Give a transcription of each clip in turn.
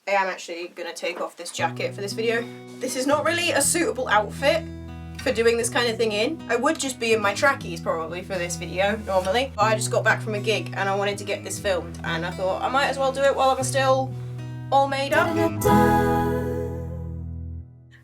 I am actually gonna take off this jacket for this video. This is not really a suitable outfit for doing this kind of thing in. I would just be in my trackies probably for this video normally, but I just got back from a gig and I wanted to get this filmed and I thought I might as well do it while I'm still all made up.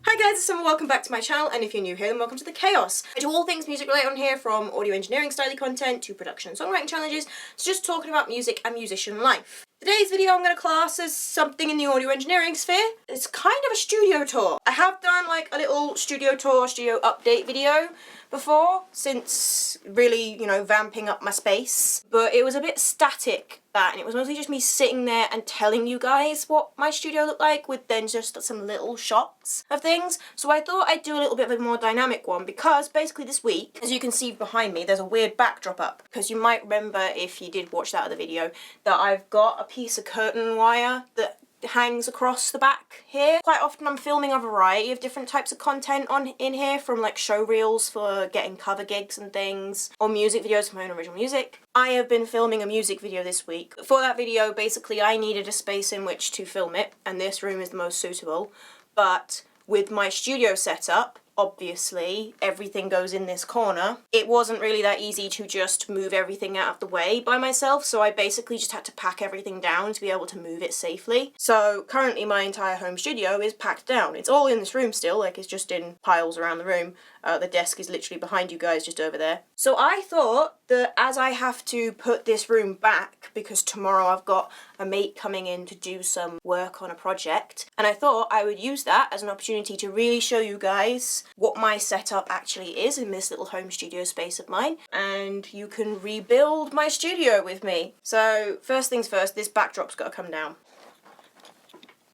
Hi guys, it's Summer, welcome back to my channel, and if you're new here then welcome to the chaos. I do all things music related on here, from audio engineering style content to production and songwriting challenges to just talking about music and musician life. Today's video I'm going to class as something in the audio engineering sphere. It's kind of a studio tour. I have done like a little studio tour, studio update video before, since really, you know, vamping up my space. But it was a bit static, that, and it was mostly just me sitting there and telling you guys what my studio looked like, with then just some little shots of things. So I thought I'd do a little bit of a more dynamic one, because basically this week, as you can see behind me, there's a weird backdrop up. Because you might remember, if you did watch that other video, that I've got a piece of curtain wire that hangs across the back here. Quite often I'm filming a variety of different types of content in here, from like show reels for getting cover gigs and things, or music videos for my own original music. I have been filming a music video this week. For that video, basically I needed a space in which to film it, and this room is the most suitable, but with my studio setup, obviously everything goes in this corner. It wasn't really that easy to just move everything out of the way by myself, so I basically just had to pack everything down to be able to move it safely. So currently my entire home studio is packed down. It's all in this room still, like it's just in piles around the room. The desk is literally behind you guys, just over there. So I thought that as I have to put this room back, because tomorrow I've got a mate coming in to do some work on a project, and I thought I would use that as an opportunity to really show you guys what my setup actually is in this little home studio space of mine, and you can rebuild my studio with me. So first things first, this backdrop's got to come down.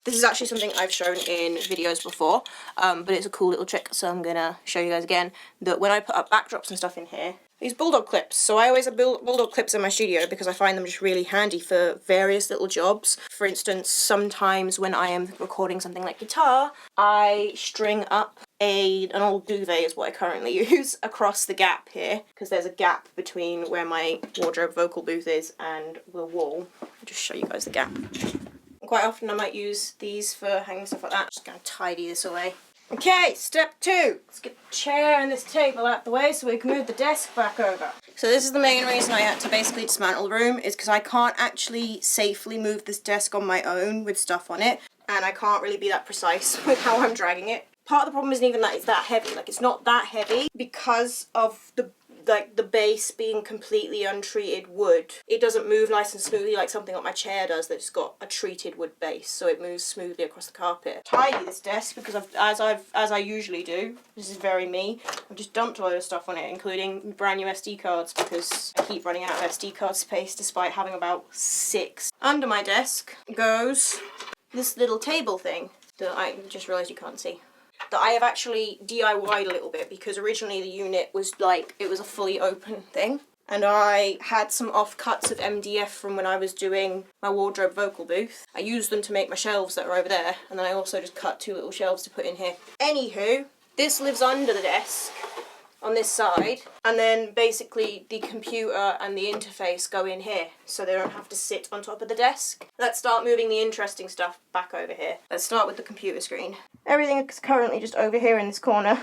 This is actually something I've shown in videos before, but it's a cool little trick, so I'm gonna show you guys again, that when I put up backdrops and stuff in here, these bulldog clips. So I always have bulldog clips in my studio because I find them just really handy for various little jobs. For instance, sometimes when I am recording something like guitar, I string up an old duvet, is what I currently use, across the gap here, because there's a gap between where my wardrobe vocal booth is and the wall. I'll just show you guys the gap. Quite often I might use these for hanging stuff like that. Just gonna tidy this away. Okay, step 2. Let's get the chair and this table out the way so we can move the desk back over. So this is the main reason I had to basically dismantle the room, is because I can't actually safely move this desk on my own with stuff on it, and I can't really be that precise with how I'm dragging it. Part of the problem isn't even that it's that heavy. Like, it's not that heavy because of the base being completely untreated wood. It doesn't move nice and smoothly like something like my chair does that's got a treated wood base, so it moves smoothly across the carpet. Tidy this desk because as I usually do, this is very me, I've just dumped a load of stuff on it, including brand new SD cards, because I keep running out of SD card space despite having about 6. Under my desk goes this little table thing that I just realised you can't see, that I have actually DIY'd a little bit, because originally the unit was like, it was a fully open thing, and I had some offcuts of MDF from when I was doing my wardrobe vocal booth. I used them to make my shelves that are over there, and then I also just cut 2 little shelves to put in here. Anywho, this lives under the desk on this side, and then basically the computer and the interface go in here, so they don't have to sit on top of the desk. Let's start moving the interesting stuff back over here. Let's start with the computer screen. Everything is currently just over here in this corner.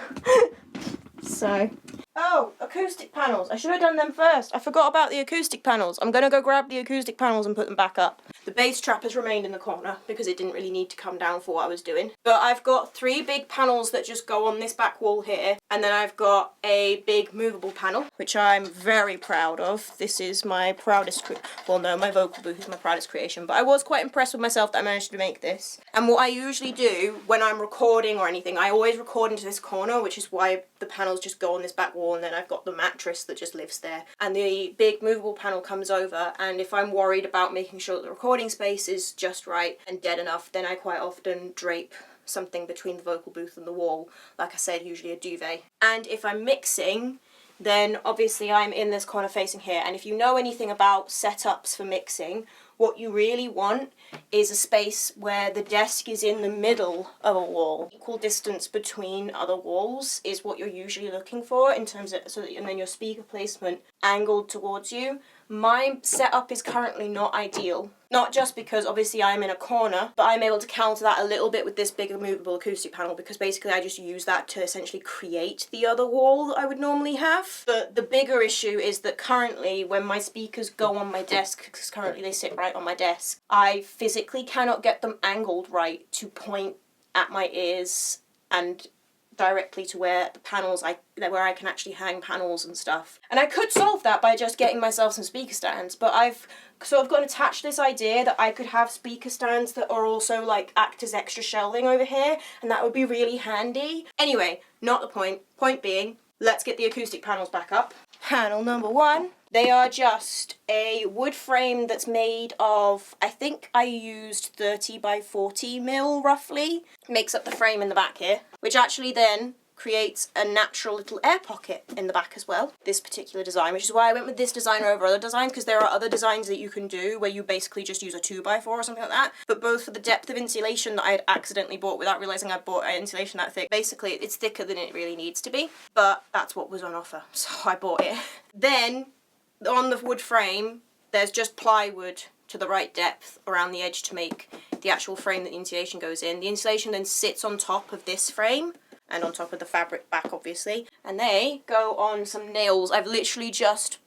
So, oh, acoustic panels. I should have done them first. I forgot about the acoustic panels. I'm gonna go grab the acoustic panels and put them back up. The bass trap has remained in the corner because it didn't really need to come down for what I was doing. But I've got 3 big panels that just go on this back wall here, and then I've got a big movable panel, which I'm very proud of. This is my proudest, my vocal booth is my proudest creation, but I was quite impressed with myself that I managed to make this. And what I usually do when I'm recording or anything, I always record into this corner, which is why the panels just go on this back wall, and then I've got the mattress that just lives there. And the big movable panel comes over, and if I'm worried about making sure that the recording space is just right and dead enough, then I quite often drape something between the vocal booth and the wall. Like I said, usually a duvet. And if I'm mixing, then obviously I'm in this corner facing here. And if you know anything about setups for mixing, what you really want is a space where the desk is in the middle of a wall. Equal distance between other walls is what you're usually looking for in terms of, and then your speaker placement angled towards you. my setup is currently not ideal. Not just because obviously I'm in a corner, but I'm able to counter that a little bit with this bigger movable acoustic panel, because basically I just use that to essentially create the other wall that I would normally have. But the bigger issue is that currently when my speakers go on my desk, because currently they sit right on my desk, I physically cannot get them angled right to point at my ears and directly to where the panels, where I can actually hang panels and stuff. And I could solve that by just getting myself some speaker stands, but I've sort of got attached to this idea that I could have speaker stands that are also like act as extra shelving over here, and that would be really handy. Anyway, not the point. Point being, let's get the acoustic panels back up. Panel number 1. They are just a wood frame that's made of, I think I used 30 by 40 mil roughly. Makes up the frame in the back here, which actually then creates a natural little air pocket in the back as well. This particular design, which is why I went with this design over other designs, because there are other designs that you can do where you basically just use a 2x4 or something like that. But both for the depth of insulation that I had accidentally bought without realising I bought insulation that thick, basically it's thicker than it really needs to be. But that's what was on offer, so I bought it. Then, on the wood frame, there's just plywood to the right depth around the edge to make the actual frame that the insulation goes in. The insulation then sits on top of this frame, and on top of the fabric back, obviously. And they go on some nails. I've literally just,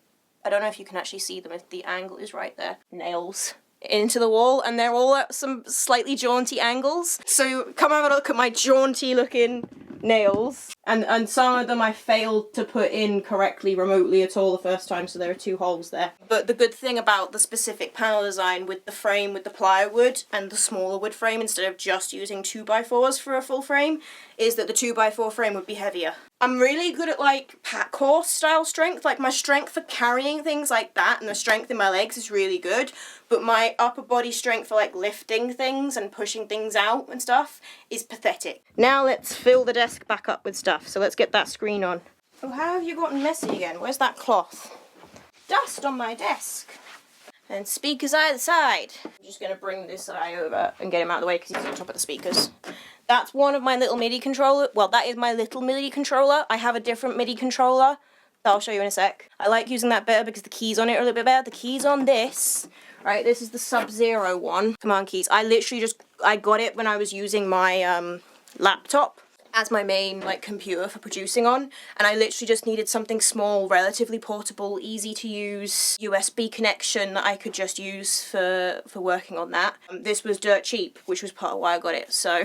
I don't know if you can actually see them if the angle is right there, nails into the wall, and they're all at some slightly jaunty angles. So come have a look at my jaunty looking nails. And some of them I failed to put in correctly remotely at all the first time, so there are 2 holes there. But the good thing about the specific panel design with the frame with the plywood and the smaller wood frame instead of just using 2x4s for a full frame is that the 2x4 frame would be heavier. I'm really good at like pack horse style strength, like my strength for carrying things like that and the strength in my legs is really good, but my upper body strength for like lifting things and pushing things out and stuff is pathetic. Now let's fill the desk back up with stuff, so let's get that screen on. Oh, how have you gotten messy again? Where's that cloth? Dust on my desk. And speakers either side. I'm just going to bring this guy over and get him out of the way because he's on top of the speakers. That's one of my little MIDI controller. Well, that is my little MIDI controller. I have a different MIDI controller that I'll show you in a sec. I like using that better because the keys on it are a little bit better. The keys on this, right, this is the Sub-Zero one. Command keys. I literally I got it when I was using my laptop as my main like computer for producing on, and I literally just needed something small, relatively portable, easy to use USB connection that I could just use for working on that. This was dirt cheap, which was part of why I got it, so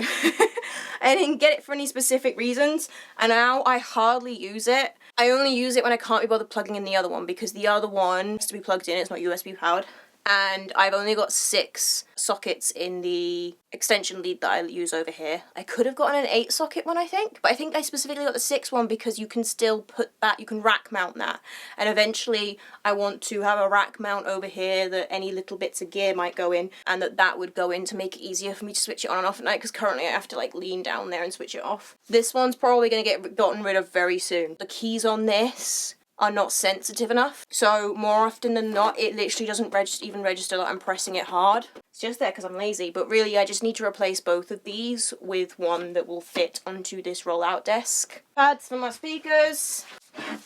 I didn't get it for any specific reasons, and now I hardly use it. I only use it when I can't be bothered plugging in the other one, because the other one has to be plugged in, it's not USB powered. And I've only got 6 sockets in the extension lead that I use over here. I could have gotten an 8 socket one, I think, but I think I specifically got the 6 one because you can still put that, you can rack mount that. And eventually I want to have a rack mount over here that any little bits of gear might go in, and that would go in to make it easier for me to switch it on and off at night, because currently I have to like lean down there and switch it off. This one's probably going to get gotten rid of very soon. The keys on this are not sensitive enough, so more often than not it literally doesn't even register that I'm pressing it hard. It's just there because I'm lazy, but really I just need to replace both of these with one that will fit onto this rollout desk. Pads for my speakers.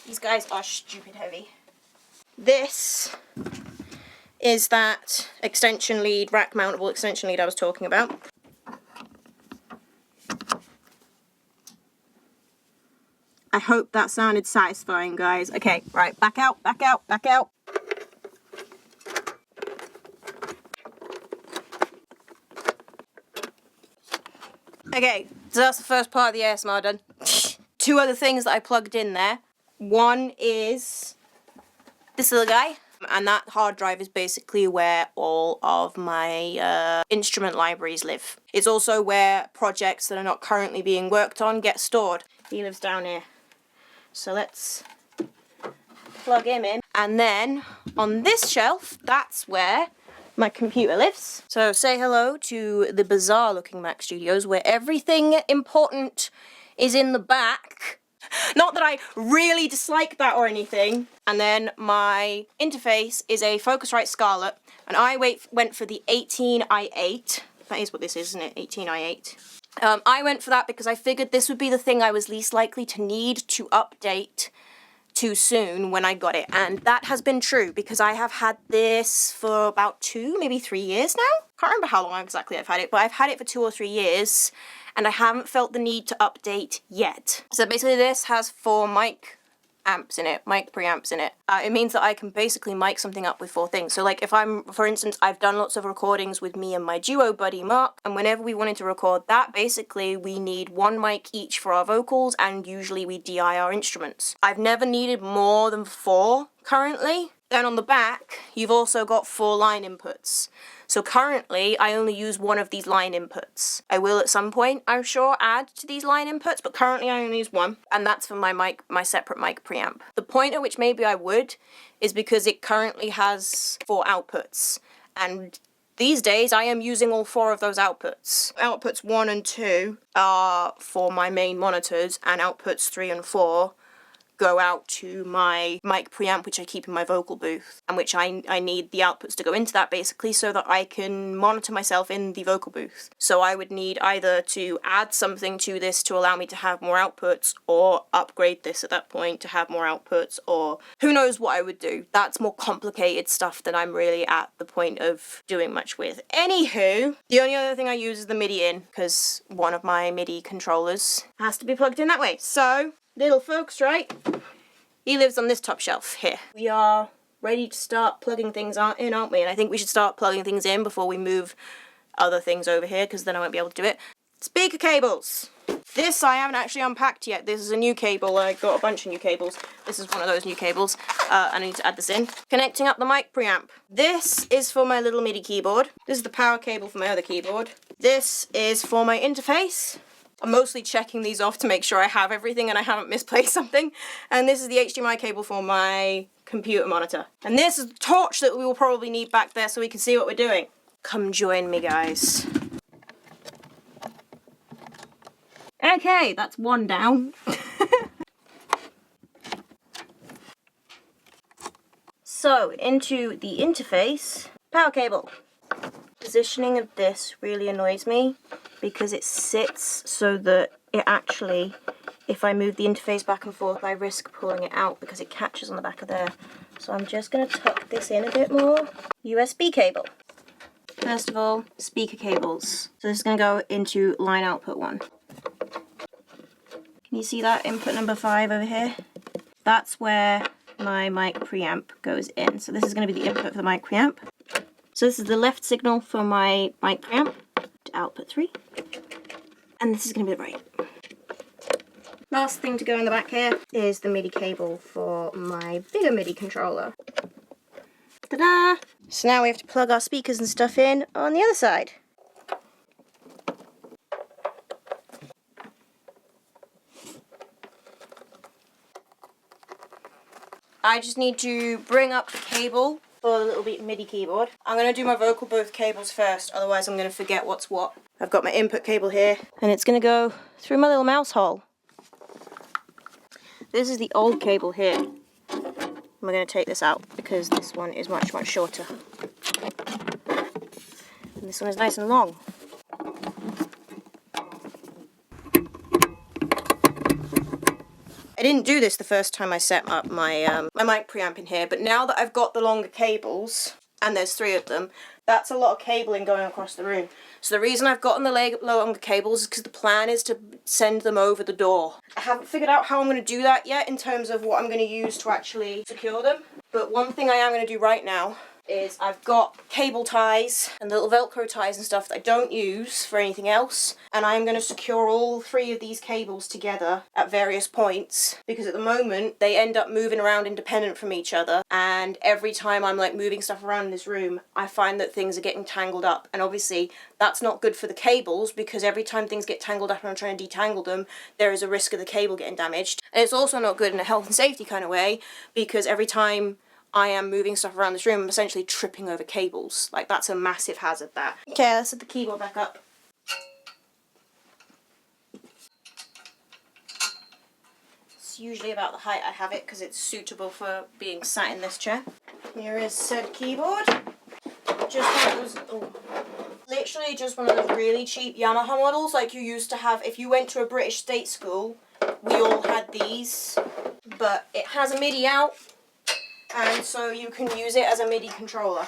These guys are stupid heavy. This is that extension lead, rack mountable extension lead I was talking about. I hope that sounded satisfying, guys. Okay, right, back out, back out, back out. Okay, so that's the first part of the ASMR done. 2 other things that I plugged in there. One is this little guy, and that hard drive is basically where all of my instrument libraries live. It's also where projects that are not currently being worked on get stored. He lives down here. So let's plug him in. And then on this shelf, that's where my computer lives. So say hello to the bizarre looking Mac Studios, where everything important is in the back. Not that I really dislike that or anything. And then my interface is a Focusrite Scarlett, and I went for the 18i8. That is what this is, isn't it? 18i8. I went for that because I figured this would be the thing I was least likely to need to update too soon when I got it, and that has been true because I have had this for about 2, maybe 3 years now. Can't remember how long exactly I've had it, but I've had it for 2 or 3 years, and I haven't felt the need to update yet. So basically this has 4 mic amps in it, mic preamps in it. It means that I can basically mic something up with 4 things. So like if for instance, I've done lots of recordings with me and my duo buddy Mark, and whenever we wanted to record that, basically we need 1 mic each for our vocals, and usually we DI our instruments. I've never needed more than 4 currently. Then on the back, you've also got 4 line inputs. So currently, I only use 1 of these line inputs. I will at some point, I'm sure, add to these line inputs, but currently I only use 1, and that's for my separate mic preamp. The point at which maybe I would is because it currently has 4 outputs, and these days I am using all 4 of those outputs. Outputs 1 and 2 are for my main monitors, and outputs 3 and 4 go out to my mic preamp, which I keep in my vocal booth, and which I need the outputs to go into that basically so that I can monitor myself in the vocal booth. So I would need either to add something to this to allow me to have more outputs, or upgrade this at that point to have more outputs, or who knows what I would do. That's more complicated stuff than I'm really at the point of doing much with. Anywho, the only other thing I use is the MIDI in, because one of my MIDI controllers has to be plugged in that way. So little folks, right? He lives on this top shelf here. We are ready to start plugging things in, aren't we? And I think we should start plugging things in before we move other things over here, because then I won't be able to do it. Speaker cables. This I haven't actually unpacked yet. This is a new cable. I got a bunch of new cables. This is one of those new cables. I need to add this in. Connecting up the mic preamp. This is for my little MIDI keyboard. This is the power cable for my other keyboard. This is for my interface. I'm mostly checking these off to make sure I have everything and I haven't misplaced something. And this is the HDMI cable for my computer monitor. And this is the torch that we will probably need back there so we can see what we're doing. Come join me, guys. Okay, that's one down. So, into the interface, power cable. Positioning of this really annoys me because it sits so that it actually, if I move the interface back and forth, I risk pulling it out because it catches on the back of there. So I'm just going to tuck this in a bit more. USB cable. First of all, speaker cables. So this is going to go into line output 1. Can you see that input number 5 over here? That's where my mic preamp goes in. So this is going to be the input for the mic preamp. So this is the left signal for my mic preamp to output 3. And this is going to be the right. Last thing to go in the back here is the MIDI cable for my bigger MIDI controller. Ta-da! So now we have to plug our speakers and stuff in on the other side. I just need to bring up the cable for the little MIDI keyboard. I'm going to do my vocal booth cables first, otherwise I'm going to forget what's what. I've got my input cable here, and it's going to go through my little mouse hole. This is the old cable here. We're going to take this out because this one is much, much shorter. And this one is nice and long. I didn't do this the first time I set up my my mic preamp in here, but now that I've got the longer cables, and there's 3 of them, that's a lot of cabling going across the room. So the reason I've gotten the longer cables is because the plan is to send them over the door. I haven't figured out how I'm going to do that yet in terms of what I'm going to use to actually secure them, but one thing I am going to do right now is I've got cable ties and little Velcro ties and stuff that I don't use for anything else, and I'm going to secure all 3 of these cables together at various points, because at the moment they end up moving around independent from each other, and every time I'm like moving stuff around in this room I find that things are getting tangled up, and obviously that's not good for the cables because every time things get tangled up and I'm trying to detangle them, there is a risk of the cable getting damaged. And it's also not good in a health and safety kind of way because every time I am moving stuff around this room, I'm essentially tripping over cables. Like, that's a massive hazard, that. Okay, let's set the keyboard back up. It's usually about the height I have it because it's suitable for being sat in this chair. Here is said keyboard. Just one of those, literally just one of those really cheap Yamaha models like you used to have if you went to a British state school. We all had these. but it has a MIDI out, and so you can use it as a MIDI controller.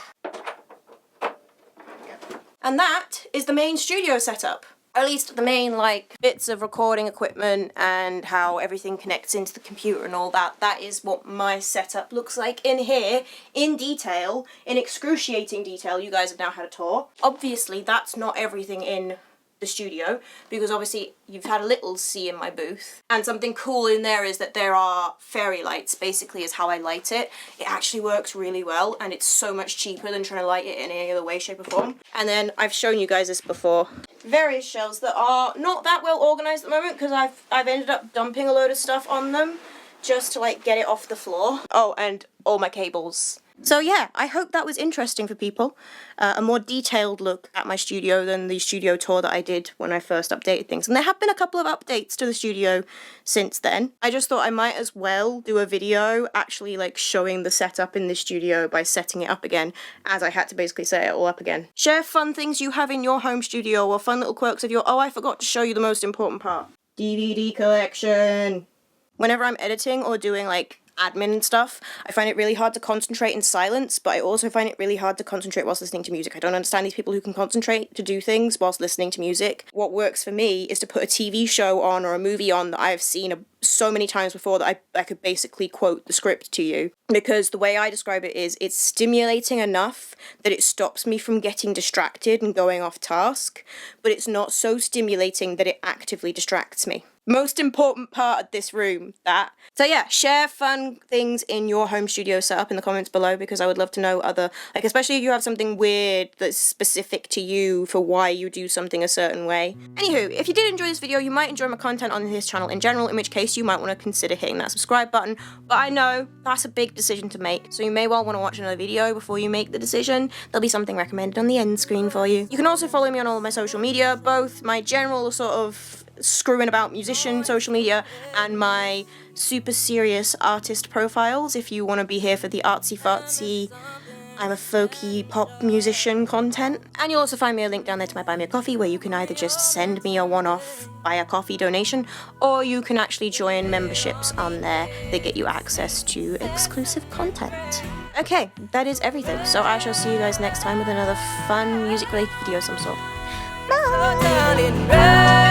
And that is the main studio setup. Or at least the main, like, bits of recording equipment and how everything connects into the computer and all that. That is what my setup looks like in here, in detail, in excruciating detail. You guys have now had a tour. Obviously, that's not everything in the studio, because obviously you've had a little see in my booth, and something cool in there is that there are fairy lights, basically is how I light it. It actually works really well, and it's so much cheaper than trying to light it in any other way, shape or form. And then I've shown you guys this before. Various shelves that are not that well organised at the moment, because I've ended up dumping a load of stuff on them just to like get it off the floor. Oh, and all my cables. So yeah, I hope that was interesting for people. A more detailed look at my studio than the studio tour that I did when I first updated things. And there have been a couple of updates to the studio since then. I just thought I might as well do a video actually like showing the setup in the studio by setting it up again, as I had to basically set it all up again. Share fun things you have in your home studio, or fun little quirks of your, oh, I forgot to show you the most important part. DVD collection. Whenever I'm editing or doing like admin and stuff, I find it really hard to concentrate in silence, but I also find it really hard to concentrate whilst listening to music. I don't understand these people who can concentrate to do things whilst listening to music. What works for me is to put a TV show on or a movie on that I've seen so many times before that I could basically quote the script to you, because the way I describe it is it's stimulating enough that it stops me from getting distracted and going off task, but it's not so stimulating that it actively distracts me. Most important part of this room, that. So yeah, share fun things in your home studio setup in the comments below, because I would love to know other, like, especially if you have something weird that's specific to you for why you do something a certain way. Anywho, if you did enjoy this video, you might enjoy my content on this channel in general, in which case you might want to consider hitting that subscribe button, but I know that's a big decision to make, so you may well want to watch another video before you make the decision. There'll be something recommended on the end screen for you. You can also follow me on all of my social media, both my general sort of screwing about musician social media and my super serious artist profiles if you want to be here for the artsy fartsy I'm a folky pop musician content. And you'll also find me a link down there to my Buy Me a Coffee, where you can either just send me a one-off buy a coffee donation, or you can actually join memberships on there that get you access to exclusive content. Okay, that is everything, so I shall see you guys next time with another fun music related video of some sort. Bye!